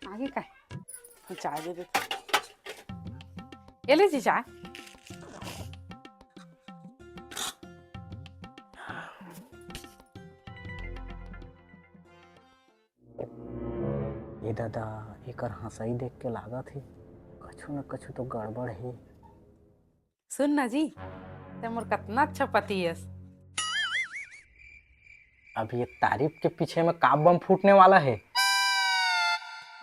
आगे काय चाय दे देते ये लीजिए चाय। ए दादा एकर हंसाई देख के लागत है कछु न कछु तो गड़बड़ है। सुन ना जी ते मोर कितना अच्छा पति है। अब ये तारीफ के पीछे में का बम फूटने वाला है।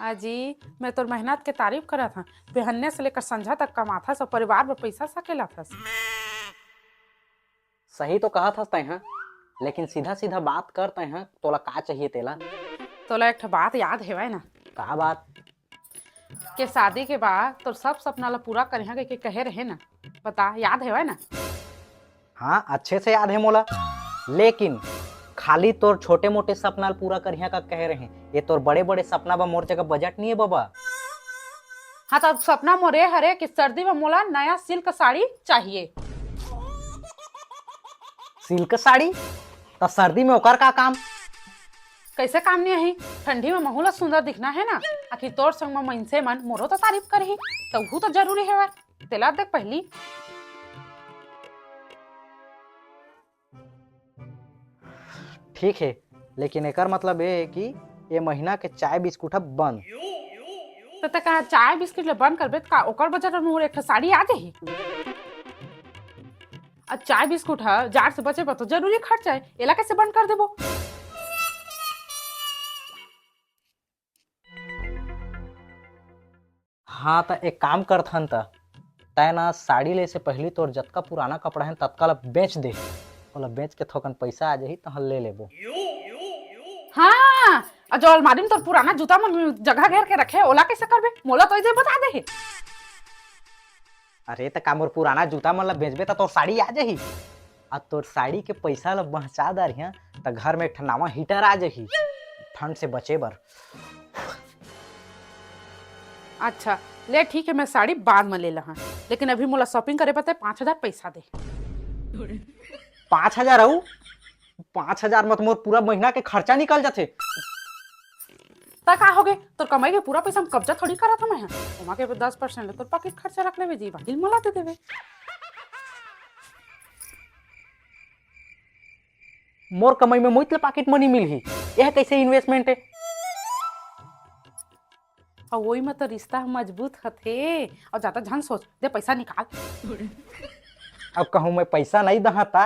आजी मैं तो मेहनत के तारीफ करा था, बिहन्ने से लेकर संझा तक कमाथा सब परिवार में पैसा सकेला था। सही तो कहा था तैं, लेकिन सीधा सीधा बात करते हैं तोला का चाहिए तेला। तोला एक बात याद है ना का बात के शादी के बाद तो सब सपना ला पूरा करे के कहे रहे ना, बता याद है ना। हाँ अच्छे से याद है मोला, लेकिन खाली तोर छोटे मोटे सपना पूरा करिया का कह रहे हैं, ये तोर बड़े बड़े सपना बा मोर जगह बजट नहीं है बाबा। हाँ तो सपना मोरे हरे कि सर्दी में मोला नया सिल्क साड़ी चाहिए। सिल्क साड़ी तो सर्दी में ओकर का काम। कैसे काम नहीं है, ठंडी में महूला सुंदर दिखना है ना। आखिर तोर संग में मनसे मन मोरो तो तारीफ करही तो वो तो जरूरी है। तेला देख पहली ठीक है, लेकिन एकर मतलब ये है कि ये महीना के चाय बिस्कुट बंद। तो तक चाय बिस्किट ले बंद करबे का ओकर बजट में मोर एक साड़ी आ जाही। और चाय बिस्कुट है जार से बचे तो जरूरी खर्च है, एला कैसे बंद कर देबो। हाँ तो एक काम करथन तय ना साड़ी ले से पहले तोर जतका पुराना कपड़ा है तत्काल बेच दे, ओला बेच के थोकन पैसा आ जाही तो ले लेबो। हाँ और जो अलमारी में तो पुराना जूता में जगह घेर के रखे ओला कैसे करबे, मोला तो इजे बता दे। अरे तो का मोर पुराना जूता मन ला बेचबे तो तोर साड़ी आ जाही, और तोर साड़ी के पैसा ला पहुंचा दरिया तो घर में एक नवा हीटर आ जाही ठंड से बचे बर। अच्छा ले ठीक है, मैं साड़ी बाद में ले लहा, लेकिन अभी मोला शॉपिंग करे पते 5,000 पैसा दे। 5,000 आऊ 5,000 मत मोर पूरा महीना के खर्चा निकल जाते। ता का हो गए तोर कमाई के पूरा पैसा हम कब्जा थोड़ी करा था मैं, ओमा के 10% तोर पॉकेट खर्चा रख लेबे जी, बाकी मोला दे देबे। मोर कमाई में मोइतले पॉकेट मनी मिलही, यह कैसे इन्वेस्टमेंट है। और वही में तो रिश्ता मजबूत हथे, और ज्यादा झन सोच दे पैसा निकाल। अब कहूँ मैं पैसा नहीं दहाता।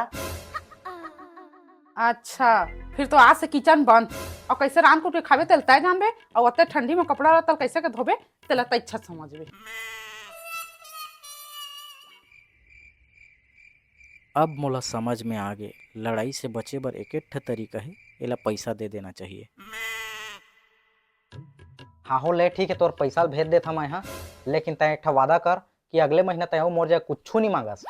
अच्छा फिर तो आज से किचन बंद, और कैसे रान को खावे तेल तय जानबे, और अते ठंडी में कपड़ा तल कैसे के धोबे तेला त इच्छा समझबे। अब मोला समझ में आ गए लड़ाई से बचे बर एक ठे तरीका है, एला पैसा दे देना चाहिए। हाँ हो ले ठीक है, तोर पैसा भेज देता मैं। हाँ लेकिन तय एक ठा वादा कर कि अगले महीना तय मोर जगह कुछ नहीं मांगस।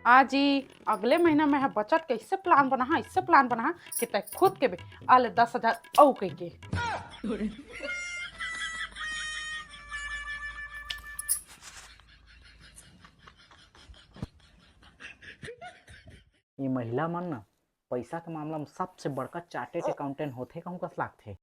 आजी अगले महीना में है बचत कैसे प्लान बना, इससे प्लान बना कि तय खुद के बे आले 10,000 औ कह के। ये महिला मन ना पैसा के मामला में सबसे बड़का चार्टेड अकाउंटेंट होथे कहूँ कस लागथे।